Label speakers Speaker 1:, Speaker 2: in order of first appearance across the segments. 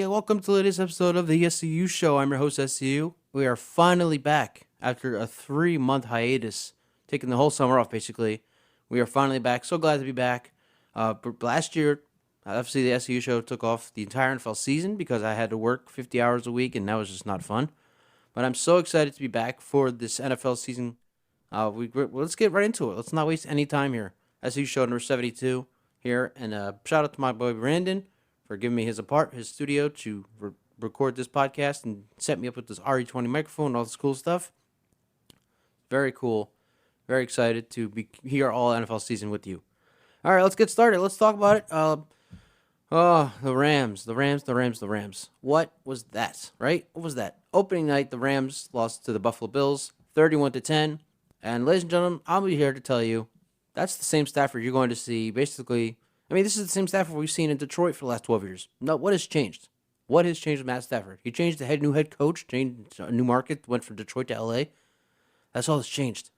Speaker 1: Hey, welcome to the latest episode of the SCU Show. I'm your host, SCU. We are finally back after a 3-month hiatus, taking the whole summer off, basically. We are finally back. So glad to be back. But last year, obviously, the SCU Show took off the entire NFL season because I had to work 50 hours a week, and that was just not fun. But I'm so excited to be back for this NFL season. Let's get right into it. Let's not waste any time here. SCU Show number 72 here. And shout out to my boy Brandon for giving me his studio to record this podcast and set me up with this RE20 microphone and all this cool stuff. Very cool. Very excited to be here all NFL season with you. All right, let's get started. Let's talk about it. The Rams. What was that, right? What was that? Opening night, the Rams lost to the Buffalo Bills, 31-10. And ladies and gentlemen, I'll be here to tell you that's the same Stafford you're going to see basically. I mean, this is the same Stafford we've seen in Detroit for the last 12 years. No, what has changed? What has changed with Matt Stafford? He changed the new head coach, changed a new market, went from Detroit to LA. That's all that's changed.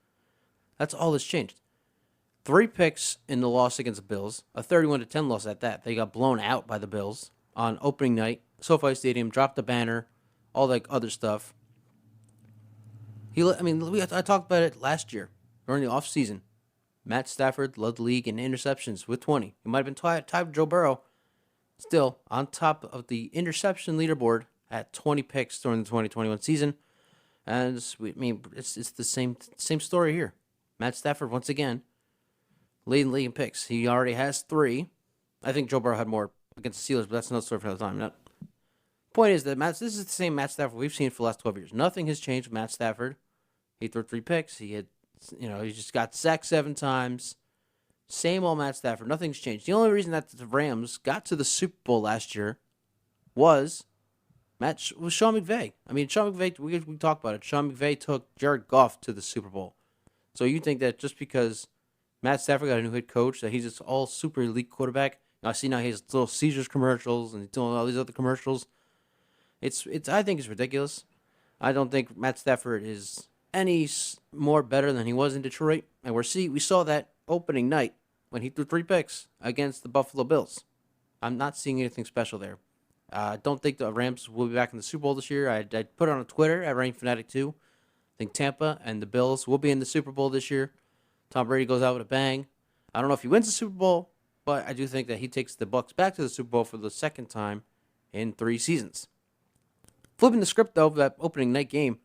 Speaker 1: 3 picks in the loss against the Bills, a 31-10 loss at that. They got blown out by the Bills on opening night. SoFi Stadium, dropped the banner, all that other stuff. I talked about it last year during the offseason. Matt Stafford led the league in interceptions with 20. He might have been tied with Joe Burrow. Still on top of the interception leaderboard at 20 picks during the 2021 season. And it's the same story here. Matt Stafford, once again, leading the league in picks. He already has 3. I think Joe Burrow had more against the Steelers, but that's another story for another time. Point is that this is the same Matt Stafford we've seen for the last 12 years. Nothing has changed with Matt Stafford. He threw 3 picks. He just got sacked 7 times. Same old Matt Stafford. Nothing's changed. The only reason that the Rams got to the Super Bowl last year was Sean McVay. I mean, Sean McVay, we talked about it. Sean McVay took Jared Goff to the Super Bowl. So you think that just because Matt Stafford got a new head coach, that he's this all super elite quarterback? I see now he has little Caesars commercials and he's doing all these other commercials. I think it's ridiculous. I don't think Matt Stafford is any more better than he was in Detroit. And we saw that opening night when he threw 3 picks against the Buffalo Bills. I'm not seeing anything special there. I don't think the Rams will be back in the Super Bowl this year. I put it on Twitter at RainFanatic2. I think Tampa and the Bills will be in the Super Bowl this year. Tom Brady goes out with a bang. I don't know if he wins the Super Bowl, but I do think that he takes the Bucs back to the Super Bowl for the second time in 3 seasons. Flipping the script, though, of that opening night game,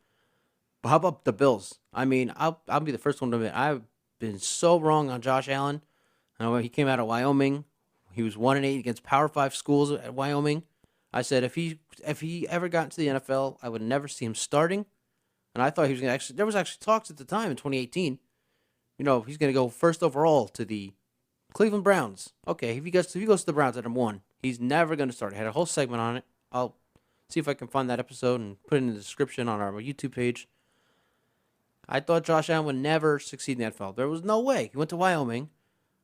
Speaker 1: how about the Bills? I mean, I'll be the first one to admit I've been so wrong on Josh Allen. I know he came out of Wyoming. He was 1-8 against Power 5 schools at Wyoming. I said if he ever got into the NFL, I would never see him starting. And I thought he was going to there was actually talks at the time in 2018. He's going to go first overall to the Cleveland Browns. Okay, if he goes to the Browns at number 1, he's never going to start. I had a whole segment on it. I'll see if I can find that episode and put it in the description on our YouTube page. I thought Josh Allen would never succeed in the NFL. There was no way. He went to Wyoming,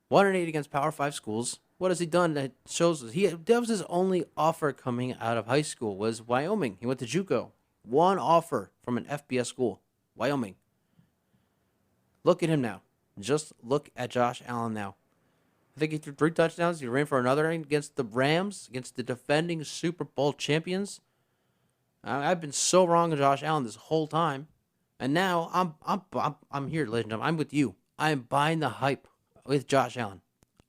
Speaker 1: 1-8 against Power 5 schools. What has he done that shows that was his only offer coming out of high school was Wyoming. He went to JUCO. One offer from an FBS school, Wyoming. Look at him now. Just look at Josh Allen now. I think he threw 3 touchdowns. He ran for another against the Rams, against the defending Super Bowl champions. I've been so wrong on Josh Allen this whole time. And now I'm here, ladies and gentlemen. I'm with you. I am buying the hype with Josh Allen.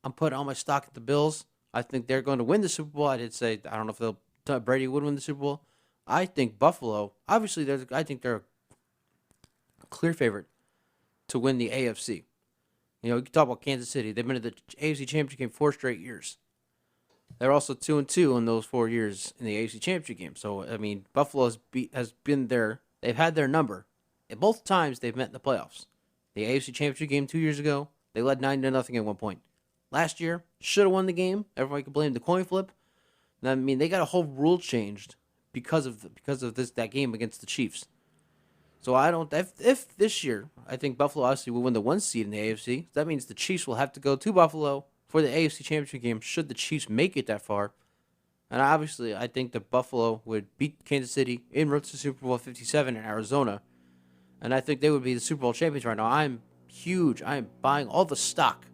Speaker 1: I'm putting all my stock at the Bills. I think they're going to win the Super Bowl. I did say I don't know if Brady would win the Super Bowl. I think Buffalo. Obviously, I think they're a clear favorite to win the AFC. You can talk about Kansas City. They've been at the AFC Championship game 4 straight years. They're also 2-2 in those 4 years in the AFC Championship game. So I mean, Buffalo has been there. They've had their number. And both times they've met in the playoffs. The AFC Championship game 2 years ago, they led 9-0 at one point. Last year, should have won the game. Everybody could blame the coin flip. I mean, they got a whole rule changed because of that game against the Chiefs. So if this year, I think Buffalo obviously will win the 1 seed in the AFC. That means the Chiefs will have to go to Buffalo for the AFC Championship game should the Chiefs make it that far. And obviously, I think that Buffalo would beat Kansas City en route to Super Bowl 57 in Arizona. And I think they would be the Super Bowl champions right now. I'm huge. I am buying all the stock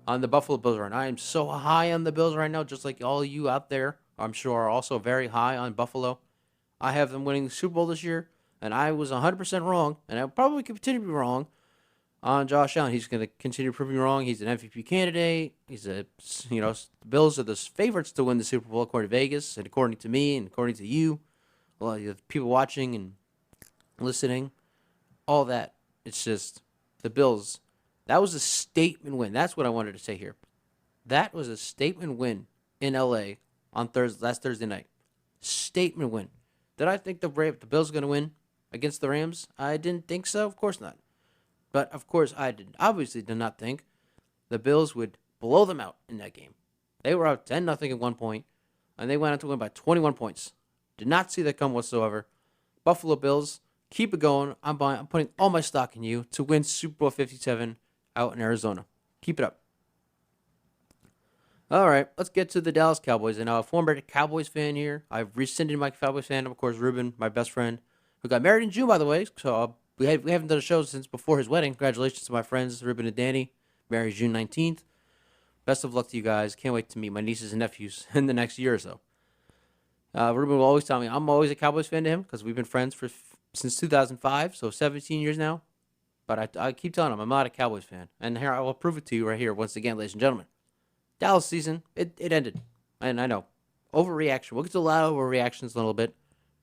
Speaker 1: on the Buffalo Bills right now. I am so high on the Bills right now, just like all you out there I'm sure, are also very high on Buffalo. I have them winning the Super Bowl this year, and I was 100% wrong, and I probably continue to be wrong on Josh Allen. He's going to continue to prove me wrong. He's an MVP candidate. The Bills are the favorites to win the Super Bowl according to Vegas, and according to me, and according to you, a lot of people watching and listening, all that. It's just the Bills. That was a statement win. That's what I wanted to say here. That was a statement win in LA on last Thursday night. Statement win. Did I think the Bills were going to win against the Rams? I didn't think so. Of course not. But of course I obviously did not think the Bills would blow them out in that game. They were up 10-0 at one point, and they went on to win by 21 points. Did not see that come whatsoever. Buffalo Bills, keep it going. I'm putting all my stock in you to win Super Bowl 57 out in Arizona. Keep it up. All right, let's get to the Dallas Cowboys. And now a former Cowboys fan here. I've rescinded my Cowboys fan. Of course, Ruben, my best friend, who got married in June, by the way. So we haven't done a show since before his wedding. Congratulations to my friends, Ruben and Danny. Married June 19th. Best of luck to you guys. Can't wait to meet my nieces and nephews in the next year or so. Ruben will always tell me I'm always a Cowboys fan to him because we've been friends since 2005, so 17 years now. But I keep telling him I'm not a Cowboys fan. And here I will prove it to you right here once again, ladies and gentlemen. Dallas season, it ended. And I know. Overreaction. We'll get to a lot of overreactions in a little bit.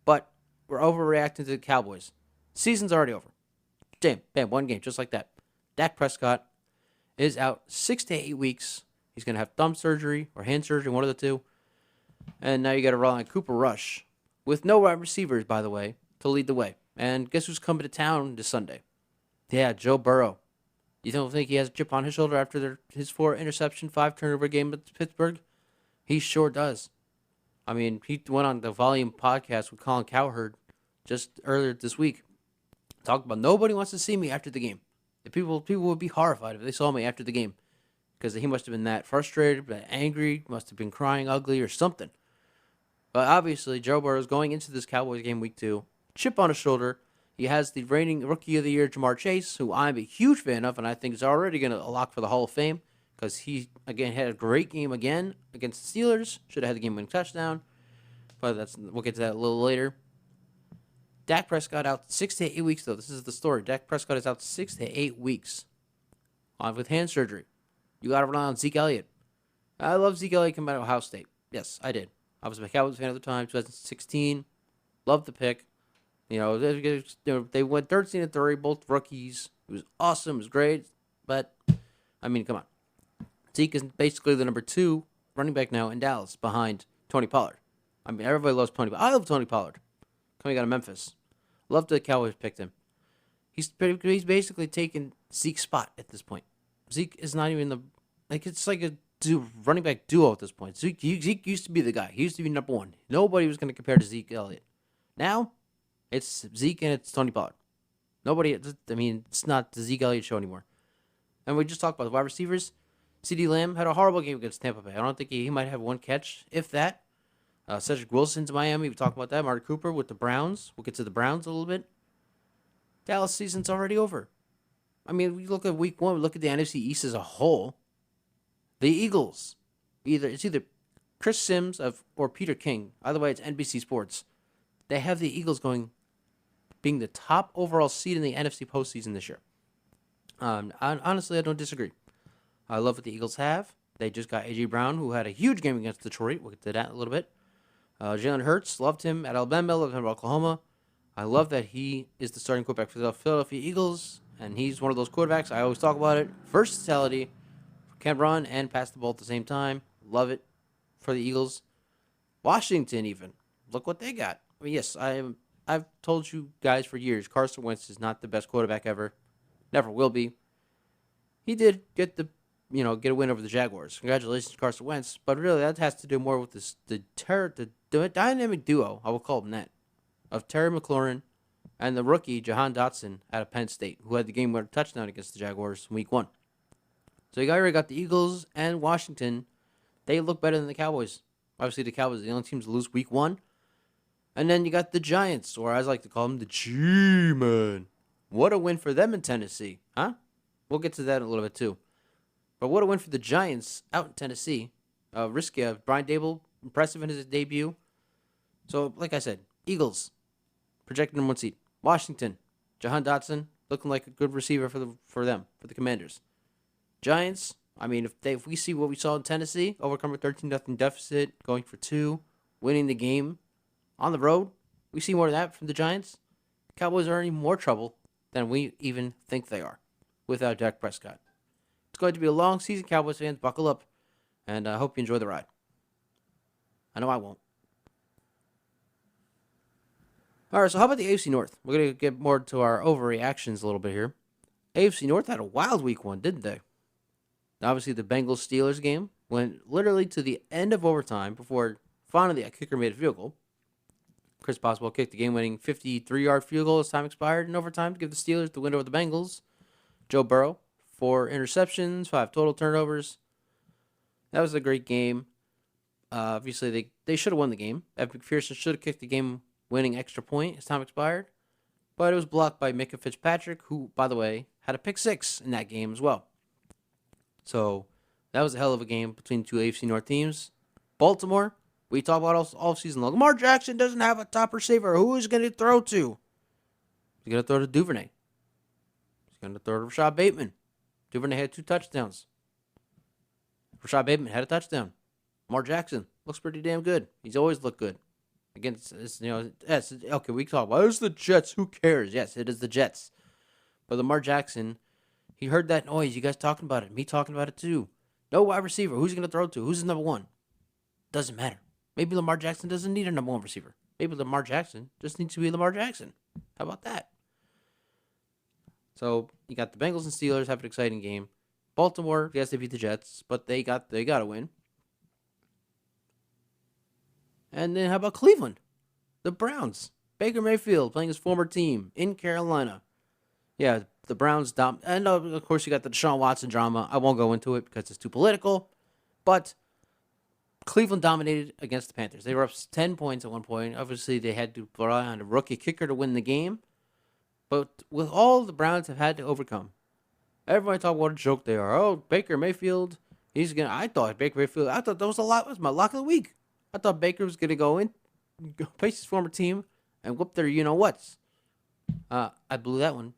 Speaker 1: But we're overreacting to the Cowboys. Season's already over. Bam, one game, just like that. Dak Prescott is out 6 to 8 weeks. He's going to have thumb surgery or hand surgery, one of the two. And now you got to rely on Cooper Rush, with no wide receivers, by the way, to lead the way. And guess who's coming to town this Sunday? Yeah, Joe Burrow. You don't think he has a chip on his shoulder after his 4-interception, 5-turnover game at Pittsburgh? He sure does. I mean, he went on the Volume podcast with Colin Cowherd just earlier this week. Talked about nobody wants to see me after the game. The people would be horrified if they saw me after the game. Because he must have been that frustrated, that angry, must have been crying ugly or something. But obviously, Joe Burrow is going into this Cowboys game week 2. Chip on his shoulder. He has the reigning Rookie of the Year, Jamar Chase, who I'm a huge fan of, and I think is already going to lock for the Hall of Fame because he, again, had a great game again against the Steelers. Should have had the game-winning touchdown, but we'll get to that a little later. Dak Prescott out 6 to 8 weeks, though. This is the story. Dak Prescott is out 6 to 8 weeks with hand surgery. You got to rely on Zeke Elliott. I love Zeke Elliott coming out of Ohio State. Yes, I did. I was a Cowboys fan at the time, 2016. Loved the pick. They went 13-3, both rookies. It was awesome. It was great. But, I mean, come on. Zeke is basically the number 2 running back now in Dallas behind Tony Pollard. I mean, everybody loves Tony Pollard. I love Tony Pollard. Coming out of Memphis. Love the Cowboys picked him. He's basically taken Zeke's spot at this point. Zeke is not even it's like a running back duo at this point. Zeke used to be the guy. He used to be number 1. Nobody was going to compare to Zeke Elliott. Now, it's Zeke and it's Tony Pollard. It's not the Zeke Elliott show anymore. And we just talked about the wide receivers. CeeDee Lamb had a horrible game against Tampa Bay. I don't think he might have one catch, if that. Cedric Wilson's Miami. We talked about that. Marty Cooper with the Browns. We'll get to the Browns a little bit. Dallas season's already over. I mean, we look at week 1. We look at the NFC East as a whole. The Eagles. It's either Chris Sims or Peter King. Either way, it's NBC Sports. They have the Eagles being the top overall seed in the NFC postseason this year. Honestly, I don't disagree. I love what the Eagles have. They just got A.J. Brown, who had a huge game against Detroit. We'll get to that in a little bit. Jalen Hurts, loved him at Alabama, loved him at Oklahoma. I love that he is the starting quarterback for the Philadelphia Eagles, and he's one of those quarterbacks. I always talk about it. Versatility. Can run and pass the ball at the same time. Love it for the Eagles. Washington, even. Look what they got. I mean, yes, I've told you guys for years, Carson Wentz is not the best quarterback ever. Never will be. He did get a win over the Jaguars. Congratulations, Carson Wentz. But really, that has to do more with the dynamic duo, I will call them that, of Terry McLaurin and the rookie Jahan Dotson out of Penn State, who had the game-winner touchdown against the Jaguars in Week 1. So you already got the Eagles and Washington. They look better than the Cowboys. Obviously, the Cowboys are the only teams to lose Week 1. And then you got the Giants, or as I like to call them, the G-Men. What a win for them in Tennessee, huh? We'll get to that in a little bit, too. But what a win for the Giants out in Tennessee. Brian Dable impressive in his debut. So, like I said, Eagles, projected number 1 seed. Washington, Jahan Dotson, looking like a good receiver for the Commanders. Giants, I mean, if we see what we saw in Tennessee, overcome a 13-0 deficit, going for 2, winning the game on the road, we see more of that from the Giants. Cowboys are in more trouble than we even think they are without Dak Prescott. It's going to be a long season, Cowboys fans. Buckle up, and I hope you enjoy the ride. I know I won't. All right, so how about the AFC North? We're going to get more to our overreactions a little bit here. AFC North had a wild week 1, didn't they? Obviously, the Bengals-Steelers game went literally to the end of overtime before finally a kicker made a field goal. Chris Boswell kicked the game-winning 53-yard field goal as time expired in overtime to give the Steelers the win over the Bengals. Joe Burrow, 4 interceptions, 5 total turnovers. That was a great game. Obviously, they should have won the game. Evan McPherson should have kicked the game-winning extra point as time expired. But it was blocked by Micah Fitzpatrick, who, by the way, had a pick 6 in that game as well. So that was a hell of a game between the two AFC North teams. Baltimore, we talk about all season long. Lamar Jackson doesn't have a top receiver. Who is going to throw to? He's going to throw to Duvernay. He's going to throw to Rashad Bateman. Duvernay had 2 touchdowns. Rashad Bateman had a touchdown. Lamar Jackson looks pretty damn good. He's always looked good. Against, yes, okay, we talk about it's the Jets. Who cares? Yes, it is the Jets. But Lamar Jackson, he heard that noise. You guys talking about it. Me talking about it too. No wide receiver. Who's he going to throw to? Who's his number 1? Doesn't matter. Maybe Lamar Jackson doesn't need a number 1 receiver. Maybe Lamar Jackson just needs to be Lamar Jackson. How about that? So you got the Bengals and Steelers have an exciting game. Baltimore, yes, they beat the Jets, but they got a win. And then how about Cleveland? The Browns. Baker Mayfield playing his former team in Carolina. Yeah, the Browns and of course you got the Deshaun Watson drama. I won't go into it because it's too political. But Cleveland dominated against the Panthers. They were up 10 points at one point. Obviously, they had to rely on a rookie kicker to win the game. But with all the Browns have had to overcome, everybody talk about what a joke they are. Oh, Baker Mayfield, I thought that was my lock of the week. I thought Baker was gonna go in, face his former team, and whoop their you-know-whats. I blew that one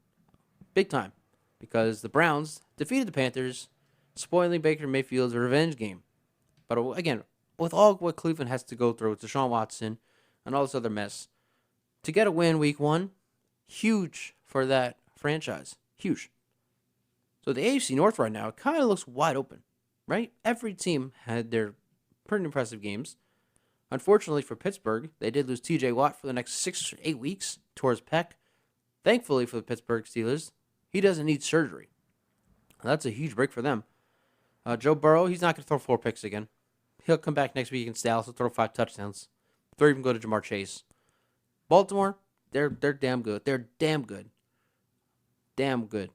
Speaker 1: big time because the Browns defeated the Panthers, spoiling Baker Mayfield's revenge game. But again, with all what Cleveland has to go through with Deshaun Watson and all this other mess, to get a win week 1, huge for that franchise. Huge. So the AFC North right now kind of looks wide open, right? Every team had their pretty impressive games. Unfortunately for Pittsburgh, they did lose TJ Watt for the next 6 or 8 weeks towards pec. Thankfully for the Pittsburgh Steelers, he doesn't need surgery. That's a huge break for them. Joe Burrow, he's not going to throw 4 picks again. He'll come back next week against Dallas and throw 5 touchdowns. 3 even go to Jamar Chase. Baltimore, they're damn good. They're damn good. Damn good.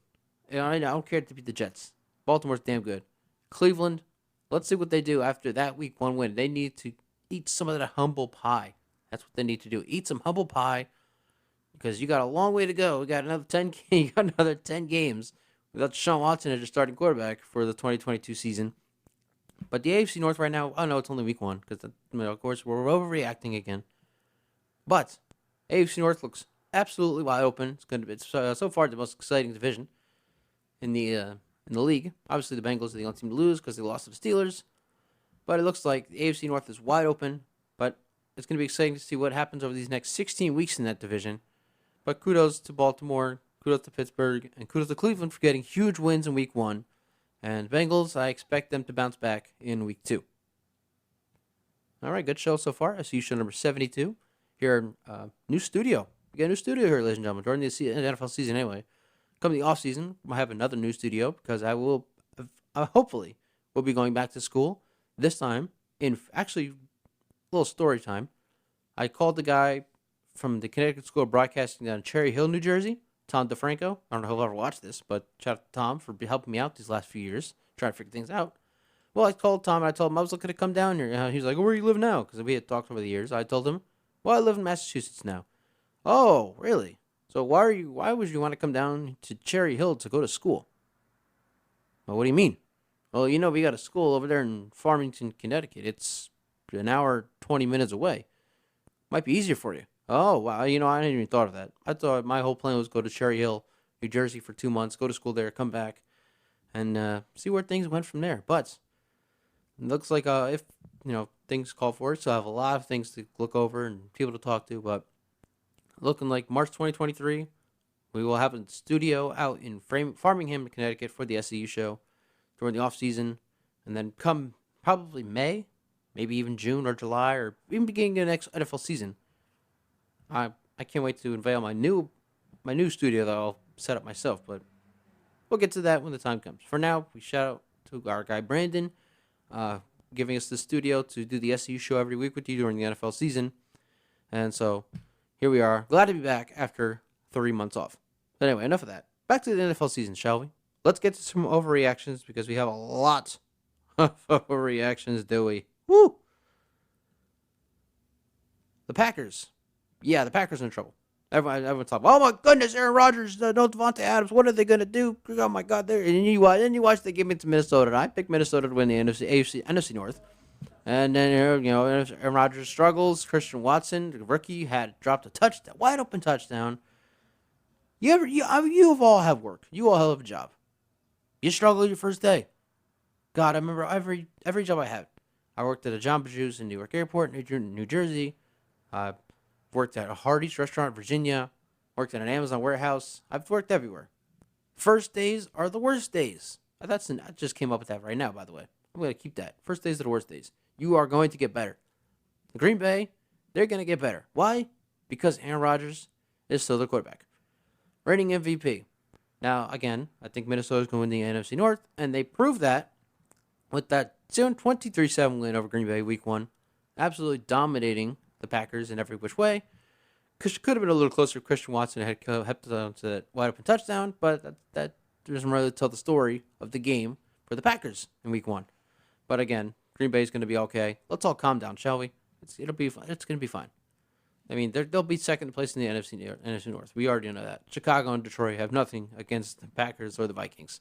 Speaker 1: And I don't care to beat the Jets. Baltimore's damn good. Cleveland, let's see what they do after that week 1 win. They need to eat some of that humble pie. That's what they need to do. Eat some humble pie because you got a long way to go. You got another 10 games without Deshaun Watson as your starting quarterback for the 2022 season. But the AFC North right now, I know it's only week 1 because, of course, we're overreacting again. But AFC North looks absolutely wide open. It's going to be so far the most exciting division in the league. Obviously, the Bengals are the only team to lose because they lost to the Steelers. But it looks like the AFC North is wide open. But it's going to be exciting to see what happens over these next 16 weeks in that division. But kudos to Baltimore, kudos to Pittsburgh, and kudos to Cleveland for getting huge wins in week 1. And Bengals, I expect them to bounce back in week 2. All right, good show so far. SCU Show number 72. Here, new studio. We got a new studio here, ladies and gentlemen, during the NFL season anyway. Come the off season, we'll have another new studio because I will, hopefully, we'll be going back to school. This time, actually, a little story time. I called the guy from the Connecticut School of Broadcasting down in Cherry Hill, New Jersey, Tom DeFranco. I don't know if he'll ever watch this, but shout out to Tom for helping me out these last few years, trying to figure things out. Well, I called Tom and I told him I was looking to come down here. He was like, where do you live now? Because we had talked over the years. I told him, well, I live in Massachusetts now. Oh, really? So why would you want to come down to Cherry Hill to go to school? Well, what do you mean? Well, we got a school over there in Farmington, Connecticut. It's an hour, 20 minutes away. Might be easier for you. Oh, wow. I didn't even thought of that. I thought my whole plan was go to Cherry Hill, New Jersey for 2 months, go to school there, come back, and see where things went from there. But it looks like if, things call for it, so I have a lot of things to look over and people to talk to. But looking like March 2023, we will have a studio out in Farmingham, Connecticut for the SCU show during the off season. And then come probably May, maybe even June or July, or even beginning of the next NFL season, I can't wait to unveil my new studio that I'll set up myself. But we'll get to that when the time comes. For now, we shout out to our guy Brandon, giving us the studio to do the SCU show every week with you during the NFL season. And so here we are. Glad to be back after 3 months off. But anyway, enough of that. Back to the NFL season, shall we? Let's get to some overreactions because we have a lot of overreactions, do we? Woo! The Packers. Yeah, the Packers are in trouble. Everyone's talking, oh my goodness, Aaron Rodgers, no Devontae Adams, what are they going to do? Oh my God. And you watch they give me to Minnesota, and I picked Minnesota to win the NFC North. And then, Aaron Rodgers struggles. Christian Watson, the rookie, had dropped a touchdown, wide open touchdown. You all have work. You all have a job. You struggle your first day. God, I remember every job I had. I worked at a Jamba Juice in Newark Airport, New Jersey. I worked at a Hardee's restaurant in Virginia. Worked at an Amazon warehouse. I've worked everywhere. First days are the worst days. I just came up with that right now, by the way. I'm going to keep that. First days are the worst days. You are going to get better. Green Bay, they're going to get better. Why? Because Aaron Rodgers is still the quarterback. Reigning MVP. Now, again, I think Minnesota's going to win the NFC North, and they proved that with that 23-7 win over Green Bay Week 1, absolutely dominating the Packers in every which way. Could have been a little closer if Christian Watson had kept to that wide open touchdown, but that doesn't really tell the story of the game for the Packers in Week 1. But again, Green Bay's going to be okay. Let's all calm down, shall we? It'll be fine. It's going to be fine. I mean, they'll be second place in the NFC North. We already know that. Chicago and Detroit have nothing against the Packers or the Vikings.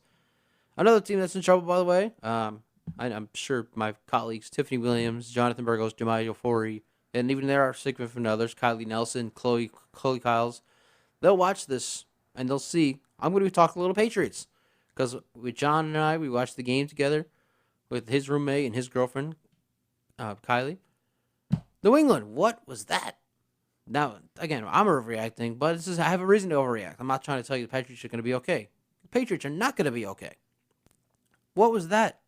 Speaker 1: Another team that's in trouble, by the way, I'm sure my colleagues, Tiffany Williams, Jonathan Burgos, Jemiah Ofori, and even there are significant others, Kylie Nelson, Chloe Kyles, they'll watch this and they'll see I'm going to be talking a little Patriots. Because with John and I, we watched the game together with his roommate and his girlfriend, Kylie. New England, what was that? Now, again, I'm overreacting, but I have a reason to overreact. I'm not trying to tell you the Patriots are going to be okay. The Patriots are not going to be okay. What was that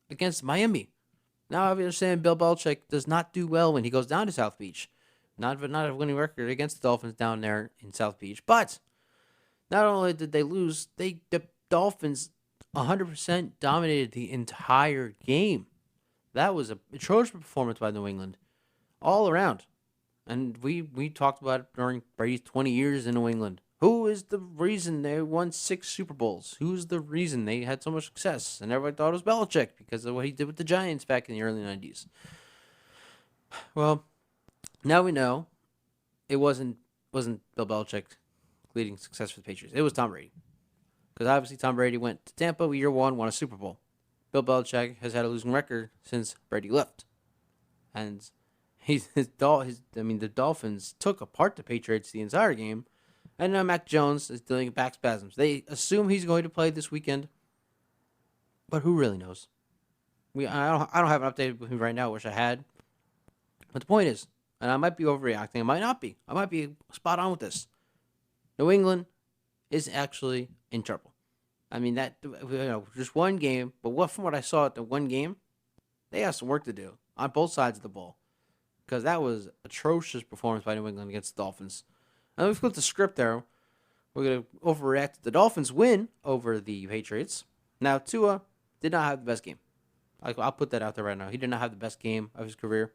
Speaker 1: against Miami? Now, I understand Bill Belichick does not do well when he goes down to South Beach. Not a winning record against the Dolphins down there in South Beach. But not only did they lose, the Dolphins 100% dominated the entire game. That was an atrocious performance by New England all around. And we talked about it during Brady's 20 years in New England. Who is the reason they won 6 Super Bowls? Who's the reason they had so much success? And everybody thought it was Belichick because of what he did with the Giants back in the early 90s. Well, now we know it wasn't Bill Belichick leading success for the Patriots. It was Tom Brady. Because obviously Tom Brady went to Tampa year 1, won a Super Bowl. Bill Belichick has had a losing record since Brady left. And the Dolphins took apart the Patriots the entire game, and now Mac Jones is dealing with back spasms. They assume he's going to play this weekend, but who really knows? I don't have an update with him right now. I wish I had, but the point is, and I might be overreacting. I might not be. I might be spot on with this. New England is actually in trouble. I mean just one game, but from what I saw at the one game, they have some work to do on both sides of the ball. Because that was atrocious performance by New England against the Dolphins. And we flipped the script there. We're going to overreact. The Dolphins win over the Patriots. Now, Tua did not have the best game. I'll put that out there right now. He did not have the best game of his career.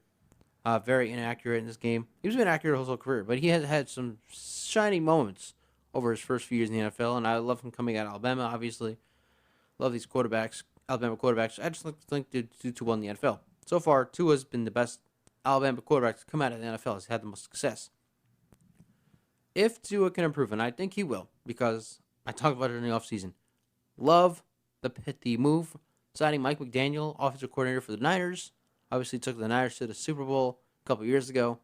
Speaker 1: Very inaccurate in this game. He was inaccurate his whole career, but he has had some shining moments over his first few years in the NFL. And I love him coming out of Alabama, obviously. Love these quarterbacks, Alabama quarterbacks. I just think they do too well in the NFL. So far, Tua's been the best Alabama quarterback to come out of the NFL. Has had the most success. If Tua can improve, and I think he will, because I talked about it in the offseason. Love the move, signing Mike McDaniel, offensive coordinator for the Niners. Obviously took the Niners to the Super Bowl a couple years ago.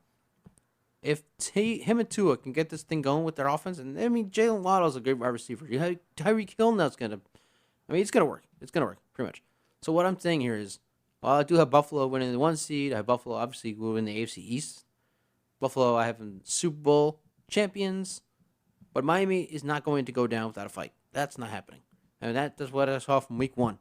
Speaker 1: If him and Tua can get this thing going with their offense, and I mean, Jalen Waddle's a great wide receiver. You have Tyreek Hill now's gonna, I mean, it's gonna work. It's gonna work pretty much. So what I'm saying here is, while I do have Buffalo winning the 1 seed, I have Buffalo obviously will win the AFC East. Buffalo, I have them Super Bowl champions, but Miami is not going to go down without a fight. That's not happening, and that's what I saw from Week 1.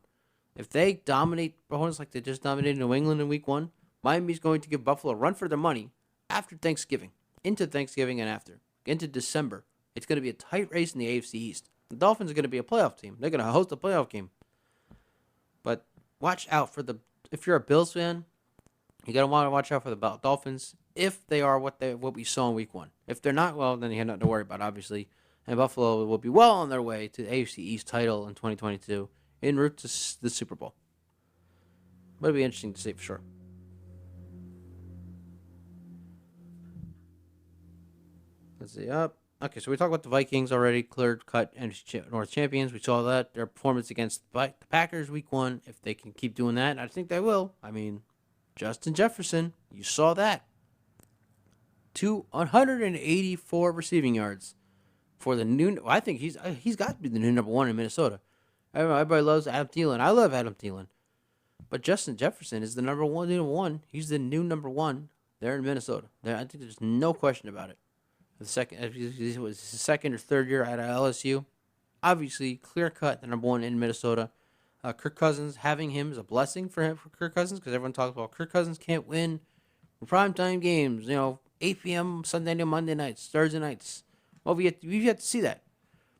Speaker 1: If they dominate opponents like they just dominated New England in Week 1, Miami's going to give Buffalo a run for their money after Thanksgiving, into Thanksgiving and after, into December. It's going to be a tight race in the AFC East. The Dolphins are going to be a playoff team. They're going to host a playoff game. But watch out for if you're a Bills fan, you got to want to watch out for the Dolphins if they are what we saw in Week 1. If they're not, well, then you have nothing to worry about, obviously. And Buffalo will be well on their way to the AFC East title in 2022 en route to the Super Bowl. But it'll be interesting to see for sure. Let's see. Okay, so we talked about the Vikings already, clear-cut NFC North champions. We saw that. Their performance against the Packers Week 1, if they can keep doing that, I think they will. I mean, Justin Jefferson, you saw that. 184 receiving yards for the new. I think he's got to be the new number 1 in Minnesota. Everybody loves Adam Thielen. I love Adam Thielen. But Justin Jefferson is the number one. He's the new number 1 there in Minnesota. I think there's no question about it. It was his second or third year at LSU. Obviously, clear cut, the number 1 in Minnesota. Kirk Cousins, having him is a blessing for Kirk Cousins, because everyone talks about Kirk Cousins can't win primetime games, 8 p.m. Sunday to Monday nights, Thursday nights. Well, we've yet to see that.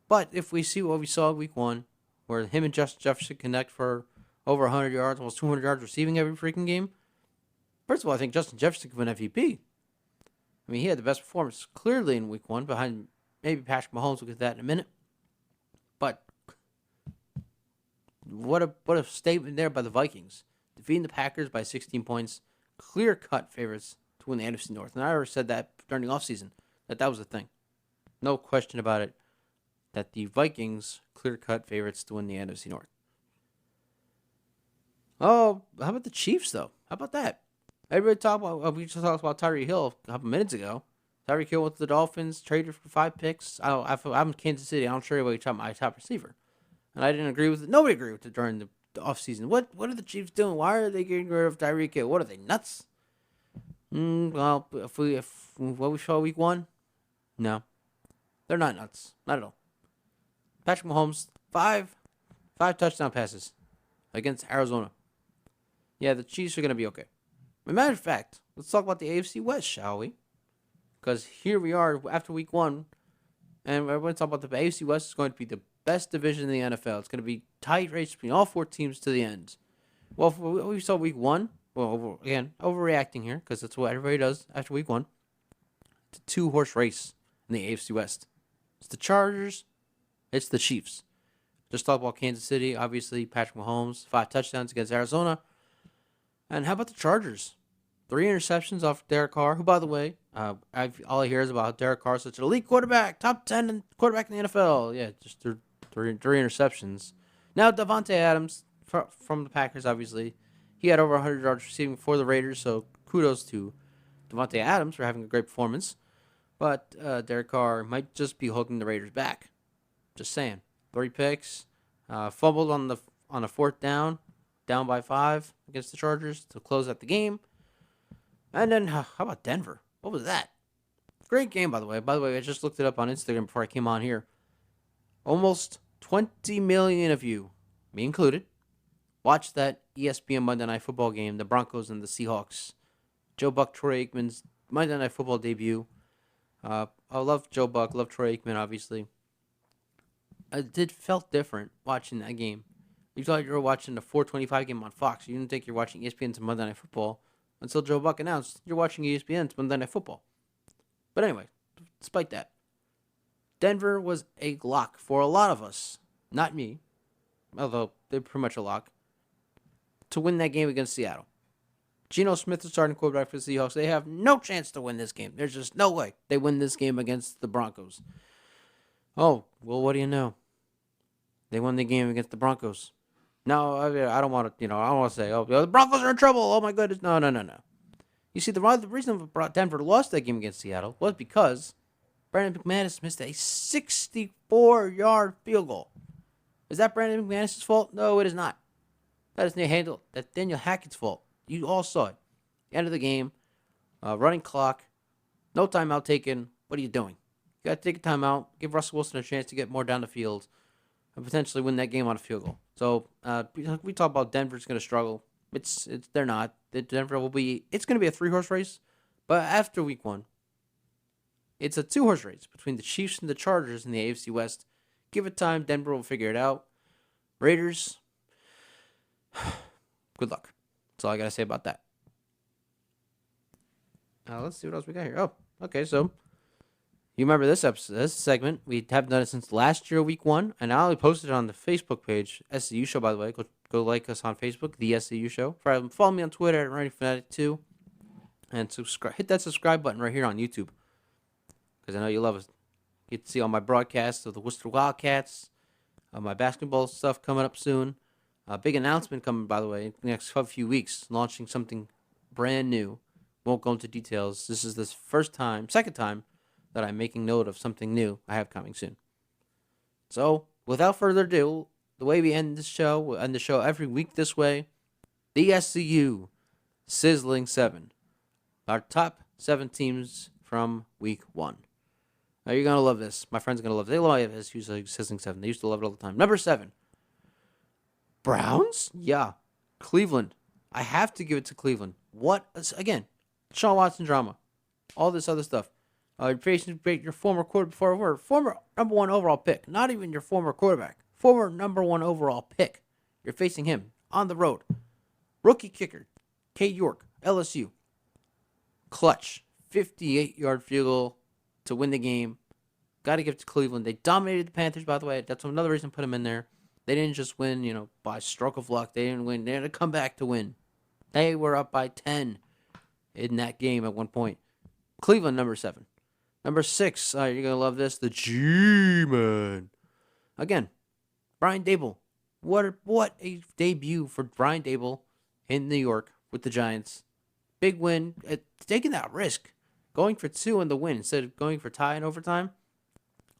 Speaker 1: But if we see what we saw Week 1, where him and Justin Jefferson connect for over 100 yards, almost 200 yards receiving every freaking game, first of all, I think Justin Jefferson could win MVP. I mean, he had the best performance clearly in Week 1, behind maybe Patrick Mahomes. We'll get to that in a minute. But what a statement there by the Vikings. Defeating the Packers by 16 points. Clear-cut favorites to win the NFC North. And I already said that during the offseason, that was the thing. No question about it, that the Vikings clear-cut favorites to win the NFC North. Oh, how about the Chiefs, though? How about that? We just talked about Tyreek Hill a couple minutes ago. Tyreek Hill went to the Dolphins, traded for 5 picks. I'm in Kansas City. I don't trade away my top receiver. And I didn't agree with it. Nobody agreed with it during the offseason. What are the Chiefs doing? Why are they getting rid of Tyreek Hill? What are they, nuts? Well, if what we saw Week 1, no. They're not nuts. Not at all. Patrick Mahomes, 5 touchdown passes against Arizona. Yeah, the Chiefs are going to be okay. As a matter of fact, let's talk about the AFC West, shall we? Because here we are after Week 1, and everyone's talking about the AFC West is going to be the best division in the NFL. It's going to be tight race between all 4 teams to the end. Well, we saw Week 1. Well, again, overreacting here, because that's what everybody does after Week 1. It's a 2-horse race in the AFC West. It's the Chargers. It's the Chiefs. Just talk about Kansas City. Obviously, Patrick Mahomes, 5 touchdowns against Arizona. And how about the Chargers? 3 interceptions off Derek Carr, who, by the way, all I hear is about Derek Carr, such an elite quarterback, top 10 quarterback in the NFL. Yeah, just three interceptions. Now, Davante Adams from the Packers, obviously. He had over 100 yards receiving for the Raiders, so kudos to Davante Adams for having a great performance. But Derek Carr might just be holding the Raiders back. Just saying. 3 picks. Fumbled on a 4th down by 5 against the Chargers to close out the game. And then, how about Denver? What was that? Great game, by the way. By the way, I just looked it up on Instagram before I came on here. Almost 20 million of you, me included, watched that ESPN Monday Night Football game, the Broncos and the Seahawks. Joe Buck, Troy Aikman's Monday Night Football debut. I love Joe Buck, love Troy Aikman, obviously. It felt different watching that game. You thought you were watching the 4:25 game on Fox. You didn't think you were watching ESPN's Monday Night Football until Joe Buck announced you're watching ESPN's Monday Night Football. But anyway, despite that, Denver was a lock for a lot of us. Not me, although they're pretty much a lock, to win that game against Seattle. Geno Smith is starting quarterback for the Seahawks. They have no chance to win this game. There's just no way they win this game against the Broncos. Oh, well, what do you know? They won the game against the Broncos. No, I don't want to. I don't want to say, oh, the Broncos are in trouble. Oh my goodness, no, no, no, no. You see, the reason Denver lost that game against Seattle was because Brandon McManus missed a 64-yard field goal. Is that Brandon McManus' fault? No, it is not. That is That's Daniel Hackett's fault. You all saw it. End of the game, running clock, no timeout taken. What are you doing? You got to take a timeout, give Russell Wilson a chance to get more down the field, and potentially win that game on a field goal. So we talk about Denver's going to struggle. They're not. Denver will be. It's going to be a 3-horse race, but after week 1, it's a 2-horse race between the Chiefs and the Chargers in the AFC West. Give it time. Denver will figure it out. Raiders, good luck. That's all I got to say about that. Let's see what else we got here. Oh, okay. So you remember this segment? We haven't done it since last year, week 1, and I only posted it on the Facebook page, SCU Show. By the way, go like us on Facebook, the SCU Show. Follow me on Twitter at RunnyFanatic2, and subscribe. Hit that subscribe button right here on YouTube, because I know you love it. You get to see all my broadcasts of the Worcester Wildcats, my basketball stuff coming up soon. A big announcement coming, by the way, in the next few weeks, launching something brand new. Won't go into details. This is the second time that I'm making note of something new I have coming soon. So, without further ado, the way we end this show, we'll end the show every week this way. The SCU Sizzling 7. Our top 7 teams from week 1. Now, you're going to love this. My friends are going to love it. They love SCU Sizzling 7. They used to love it all the time. Number 7. Browns? Yeah. Cleveland. I have to give it to Cleveland. Again, Sean Watson drama. All this other stuff. You're facing your former number 1 overall pick. Not even your former quarterback. Former number 1 overall pick. You're facing him on the road. Rookie kicker, Kate York, LSU. Clutch. 58-yard field goal to win the game. Got to give it to Cleveland. They dominated the Panthers, by the way. That's another reason to put them in there. They didn't just win, by stroke of luck. They didn't win. They had to come back to win. They were up by 10 in that game at one point. Cleveland, number 7. Number 6, you're going to love this, the G-Man. Again, Brian Daboll. What a debut for Brian Daboll in New York with the Giants. Big win. Taking that risk. Going for 2 in the win instead of going for tie in overtime.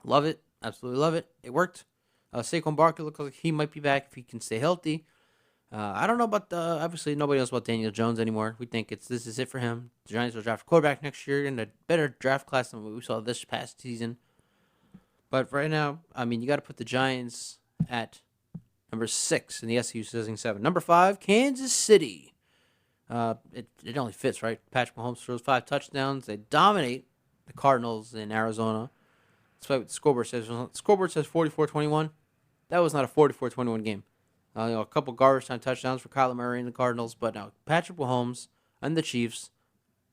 Speaker 1: Love it. Absolutely love it. It worked. Saquon Barkley looks like he might be back if he can stay healthy. I don't know about obviously nobody knows about Daniel Jones anymore. We think this is it for him. The Giants will draft a quarterback next year in a better draft class than what we saw this past season. But right now, you got to put the Giants at number 6 in the SCU Sizzling 7. Number 5, Kansas City. It only fits, right? Patrick Mahomes throws 5 touchdowns. They dominate the Cardinals in Arizona. That's what the scoreboard says. The scoreboard says 44-21. That was not a 44-21 game. A couple garbage time touchdowns for Kyler Murray and the Cardinals, but now Patrick Mahomes and the Chiefs,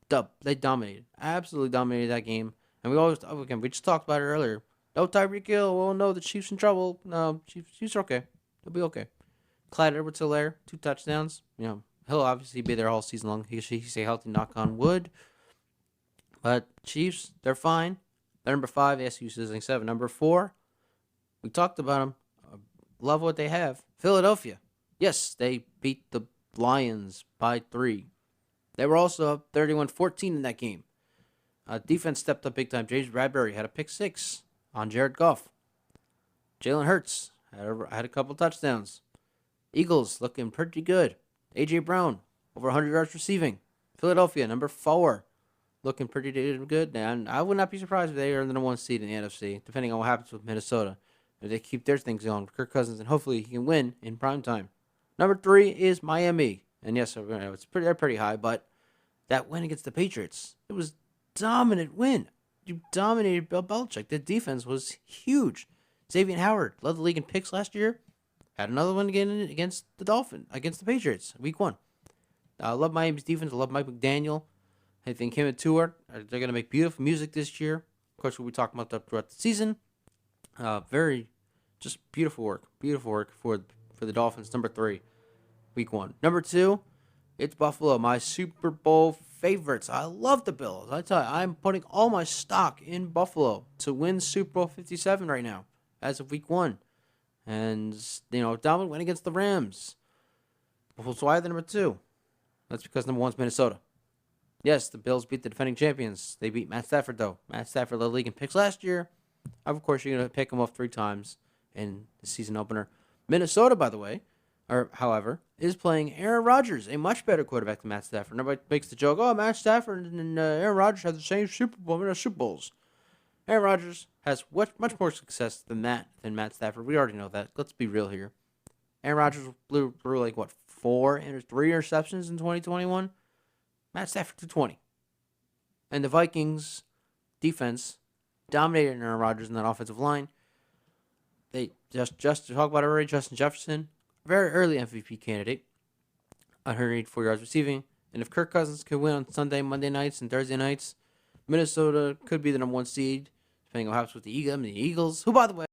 Speaker 1: they dominated, absolutely dominated that game. And we just talked about it earlier. No Tyreek Hill. Oh no, the Chiefs in trouble. No, Chiefs are okay. They'll be okay. Clyde Edwards-Helaire, 2 touchdowns. He'll obviously be there all season long. He stay healthy, knock on wood. But Chiefs, they're fine. They're number 5, SCU Sizzling 7. Number 4, we talked about them. Love what they have. Philadelphia. Yes, they beat the Lions by 3. They were also up 31-14 in that game. Defense stepped up big time. James Bradbury had a pick 6 on Jared Goff. Jalen Hurts had a couple touchdowns. Eagles looking pretty good. A.J. Brown, over 100 yards receiving. Philadelphia, number 4, looking pretty good. And I would not be surprised if they are the number 1 seed in the NFC, depending on what happens with Minnesota. If they keep their things going, Kirk Cousins, and hopefully he can win in prime time. Number 3 is Miami. And yes, they're pretty high, but that win against the Patriots, it was a dominant win. You dominated Bill Belichick. The defense was huge. Xavier Howard led the league in picks last year. Had another one again against the Patriots, week 1. I love Miami's defense. I love Mike McDaniel. I think him and Tua, they're going to make beautiful music this year. Of course, we'll be talking about that throughout the season. Very just beautiful work for the Dolphins. Number 3, week 1. Number 2, it's Buffalo, my Super Bowl favorites. I love the Bills. I tell you, I'm putting all my stock in Buffalo to win Super Bowl 57 right now as of week 1. And, dominant win against the Rams. Well, so why are they number 2? That's because number 1's Minnesota. Yes, the Bills beat the defending champions. They beat Matt Stafford, though. Matt Stafford led the league in picks last year. Of course, you're going to pick him off 3 times in the season opener. Minnesota, by the way, however, is playing Aaron Rodgers, a much better quarterback than Matt Stafford. Nobody makes the joke, Matt Stafford and Aaron Rodgers have the same Super Bowls. Aaron Rodgers has much more success than Matt Stafford. We already know that. Let's be real here. Aaron Rodgers blew 3 interceptions in 2021. Matt Stafford threw 20. And the Vikings defense dominated Aaron Rodgers in that offensive line. They just to talk about it already, Justin Jefferson, very early MVP candidate, 184 yards receiving. And if Kirk Cousins could win on Sunday, Monday nights, and Thursday nights, Minnesota could be the number 1 seed, depending on what happens with the Eagles, who, by the way,